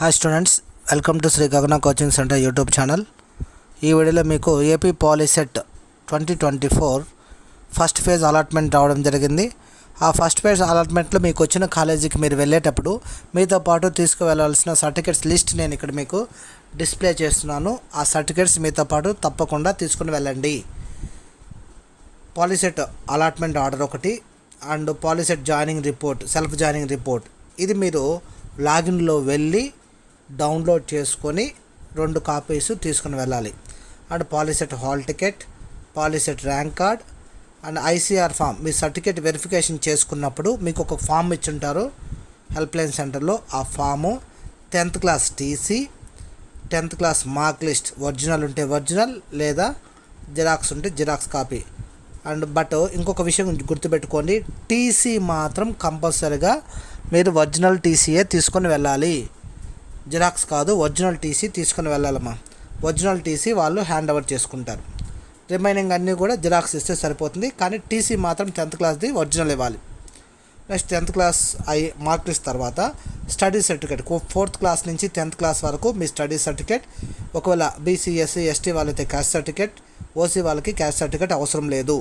Hi students, welcome to Shri Gagana coaching centre YouTube channel. ఈ వీడియోలో మీకు AP POLYCET 2024 first phase allotment రావడం జరిగింది. ఆ ఫస్ట్ ఫేజ్ అలాట్మెంట్లో మీకు వచ్చిన కాలేజీకి మీరు వెళ్ళేటప్పుడు మీతో పాటు తీసుకువెళ్ళాల్సిన సర్టిఫికేట్స్ లిస్ట్ నేను ఇక్కడ మీకు డిస్ప్లే చేస్తున్నాను. ఆ సర్టిఫికేట్స్ మీతో పాటు తప్పకుండా తీసుకుని వెళ్ళండి. పాలిసెట్ అలాట్మెంట్ ఆర్డర్ ఒకటి and POLYCET joining report, self joining report, ఇది మీరు లాగిన్లో వెళ్ళి డౌన్లోడ్ చేసుకొని 2 కాపీస్ తీసుకుని వెళ్ళాలి. And POLYCET hall ticket, POLYCET rank card and ICR form. మీ సర్టిఫికేట్ వెరిఫికేషన్ చేసుకున్నప్పుడు మీకు ఒక ఫామ్ ఇచ్చుంటారు హెల్ప్లైన్ సెంటర్లో. ఆ form, 10th class TC, 10th class mark list, original ఉంటే ఒరిజినల్ లేదా జిరాక్స్ ఉంటే జిరాక్స్ కాపీ. అండ్ బట్ ఇంకొక విషయం గుర్తుపెట్టుకోండి, టీసీ మాత్రం కంపల్సరీగా మీరు ఒరిజినల్ టీసీయే తీసుకొని వెళ్ళాలి. జిరాక్స్ కాదు, ఒరిజినల్ టీసీ తీసుకొని వెళ్ళాలమ్మా. ఒరిజినల్ టీసీ వాళ్ళు హ్యాండ్ ఓవర్ చేసుకుంటారు. రిమైనింగ్ అన్నీ కూడా జిరాక్స్ ఇస్తే సరిపోతుంది, కానీ టీసీ మాత్రం 10th క్లాస్ది ఒరిజినల్ ఇవ్వాలి. Next 10th class mark list తర్వాత స్టడీ సర్టిఫికేట్, 4th క్లాస్ నుంచి 10th క్లాస్ వరకు మీ స్టడీ సర్టిఫికేట్. ఒకవేళ బీసీ, ఎస్సీ, ఎస్టీ వాళ్ళైతే క్యాస్ట్ సర్టిఫికేట్, ఓసీ వాళ్ళకి క్యాస్ట్ సర్టిఫికేట్ అవసరం లేదు.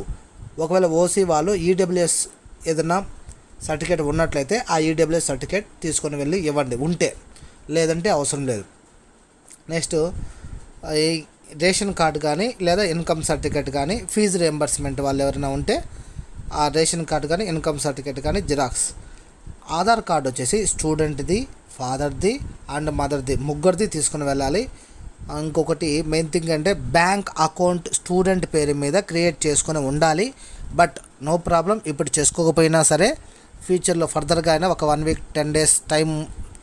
ఒకవేళ ఓసీ వాళ్ళు ఈడబ్ల్యూఎస్ ఏదైనా సర్టిఫికేట్ ఉన్నట్లయితే ఆ ఈడబ్ల్యూఎస్ సర్టిఫికేట్ తీసుకొని వెళ్ళి ఇవ్వండి ఉంటే, లేదంటే అవసరం లేదు. నెక్స్ట్ ఈ రేషన్ కార్డు కానీ లేదా ఇన్కమ్ సర్టిఫికేట్ కానీ, ఫీజు రియంబర్స్మెంట్ వాళ్ళు ఎవరైనా ఉంటే ఆ రేషన్ కార్డు కానీ ఇన్కమ్ సర్టిఫికేట్ కానీ జిరాక్స్. ఆధార్ కార్డు వచ్చేసి స్టూడెంట్ది, ఫాదర్ది అండ్ మదర్ది, ముగ్గురిది తీసుకుని వెళ్ళాలి. ఇంకొకటి మెయిన్ థింగ్ అంటే బ్యాంక్ అకౌంట్ స్టూడెంట్ పేరు మీద క్రియేట్ చేసుకొని ఉండాలి. బట్ నో ప్రాబ్లం, ఇప్పుడు చేసుకోకపోయినా సరే ఫ్యూచర్లో ఫర్దర్గా అయినా ఒక 1 వీక్ 10 డేస్ టైం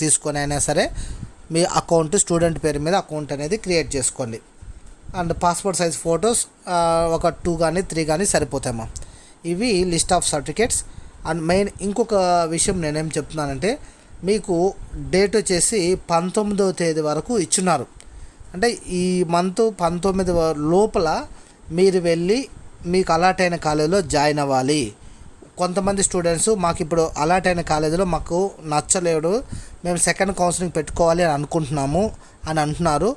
తీసుకొని అయినా సరే మీ అకౌంట్ స్టూడెంట్ పేరు మీద అకౌంట్ అనేది క్రియేట్ చేసుకోండి. అండ్ పాస్పోర్ట్ సైజ్ ఫొటోస్ ఒక 2 కానీ 3 కానీ సరిపోతాయమ్మా. ఇవి list of certificates. And main ఇంకొక విషయం నేనేం చెప్తున్నానంటే, మీకు డేట్ వచ్చేసి 19వ తేదీ వరకు ఇచ్చున్నారు. అంటే ఈ మంత్ 19 లోపల మీరు వెళ్ళి మీకు అలాట్ అయిన కాలేజీలో జాయిన్ అవ్వాలి. కొంతమంది స్టూడెంట్స్ మాకు ఇప్పుడు అలాట్ అయిన కాలేజీలో మాకు నచ్చలేడు, మేము సెకండ్ కౌన్సిలింగ్ పెట్టుకోవాలి అని అనుకుంటున్నాము అని అంటున్నారు.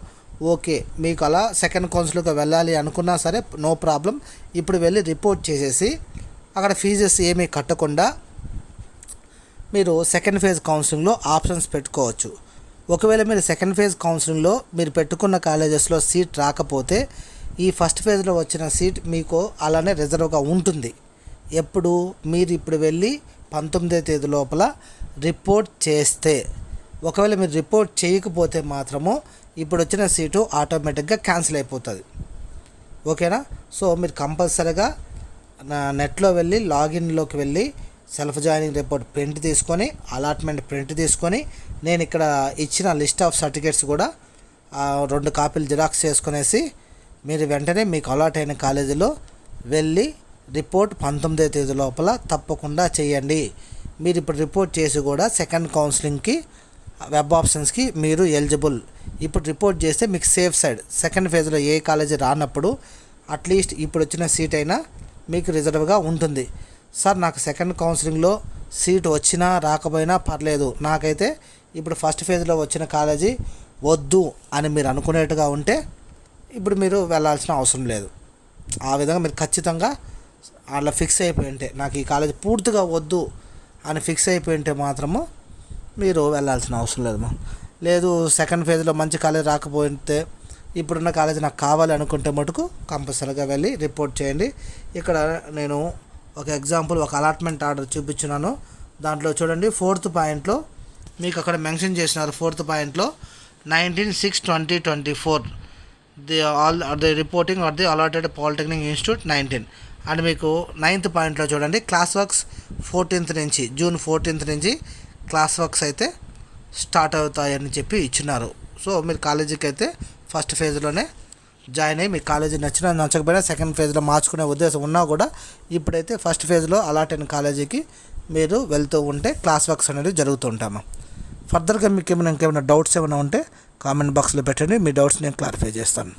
ఓకే, మీకు అలా సెకండ్ కౌన్సిలింగ్కి వెళ్ళాలి అనుకున్నా సరే నో ప్రాబ్లం. ఇప్పుడు వెళ్ళి రిపోర్ట్ చేసేసి అక్కడ ఫీజెస్ ఏమీ కట్టకుండా మీరు సెకండ్ ఫేజ్ కౌన్సిలింగ్లో ఆప్షన్స్ పెట్టుకోవచ్చు. ఒకవేళ మీరు సెకండ్ ఫేజ్ కౌన్సిలింగ్లో మీరు పెట్టుకున్న కాలేజెస్లో సీట్ రాకపోతే ఈ ఫస్ట్ ఫేజ్లో వచ్చిన సీట్ మీకు అలానే రిజర్వ్గా ఉంటుంది. ఎప్పుడు మీరు ఇప్పుడు వెళ్ళి 19వ తేదీ లోపల రిపోర్ట్ చేస్తే, ఒకవేళ మీరు రిపోర్ట్ చేయకపోతే మాత్రము ఇప్పుడు వచ్చిన సీటు ఆటోమేటిక్గా క్యాన్సిల్ అయిపోతుంది. ఓకేనా? సో మీరు కంపల్సరీగా నెట్లో వెళ్ళి లాగిన్లోకి వెళ్ళి సెల్ఫ్ జాయినింగ్ రిపోర్ట్ ప్రింట్ తీసుకొని, అలాట్మెంట్ ప్రింట్ తీసుకొని, నేను ఇక్కడ ఇచ్చిన లిస్ట్ ఆఫ్ సర్టిఫికేట్స్ కూడా 2 కాపీలు జిరాక్స్ చేసుకునేసి మీరు వెంటనే మీకు అలాట్ అయిన కాలేజీలో వెళ్ళి రిపోర్ట్ 19వ తేదీ లోపల తప్పకుండా చేయండి. మీరు ఇప్పుడు రిపోర్ట్ చేసి కూడా సెకండ్ కౌన్సిలింగ్కి వెబ్ ఆప్షన్స్కి మీరు ఎలిజిబుల్. ఇప్పుడు రిపోర్ట్ చేస్తే మీకు సేఫ్ సైడ్, సెకండ్ ఫేజ్లో ఏ కాలేజీ రానప్పుడు అట్లీస్ట్ ఇప్పుడు వచ్చిన సీట్ అయినా మీకు రిజర్వ్గా ఉంటుంది. సార్ నాకు సెకండ్ కౌన్సిలింగ్లో సీట్ వచ్చినా రాకపోయినా పర్లేదు, నాకైతే ఇప్పుడు ఫస్ట్ ఫేజ్లో వచ్చిన కాలేజీ వద్దు అని మీరు అనుకునేట్టుగా ఉంటే ఇప్పుడు మీరు వెళ్ళాల్సిన అవసరం లేదు. ఆ విధంగా మీరు ఖచ్చితంగా అలా ఫిక్స్ అయిపోయి ఉంటే, నాకు ఈ కాలేజీ పూర్తిగా వద్దు అని ఫిక్స్ అయిపోయి ఉంటే మాత్రము మీరు వెళ్ళాల్సిన అవసరం లేదు. లేదు సెకండ్ ఫేజ్లో మంచి కాలేజీ రాకపోతే ఇప్పుడున్న కాలేజీ నాకు కావాలి అనుకుంటే మటుకు కంపల్సరీగా వెళ్ళి రిపోర్ట్ చేయండి. ఇక్కడ నేను ఒక ఎగ్జాంపుల్, ఒక అలాట్మెంట్ ఆర్డర్ చూపించున్నాను. దాంట్లో చూడండి 4th పాయింట్లో మీకు అక్కడ మెన్షన్ చేసినారు. 4th పాయింట్లో 19/6/2024 the reporting or the allotted polytechnic institute 19. And మీకు 9th పాయింట్లో చూడండి క్లాస్ వర్క్స్ 14th నుంచి, జూన్ 14th నుంచి క్లాస్ వర్క్స్ అయితే స్టార్ట్ అవుతాయని చెప్పి ఇచ్చినారు. సో మీరు కాలేజీకి అయితే ఫస్ట్ ఫేజ్లోనే జాయిన్ అయ్యి, మీ కాలేజీ నచ్చినా నచ్చకపోయినా సెకండ్ ఫేజ్లో మార్చుకునే ఉద్దేశం ఉన్నా కూడా ఇప్పుడైతే ఫస్ట్ ఫేజ్లో అలాట్ అయిన కాలేజీకి మీరు వెళ్తూ ఉంటే క్లాస్ వర్క్స్ అనేది జరుగుతుంటాము. ఫర్దర్గా మీకు ఇంకేమైనా డౌట్స్ ఏమైనా ఉంటే కామెంట్ బాక్స్లో పెట్టండి, మీ డౌట్స్ నేను క్లారిఫై చేస్తాను.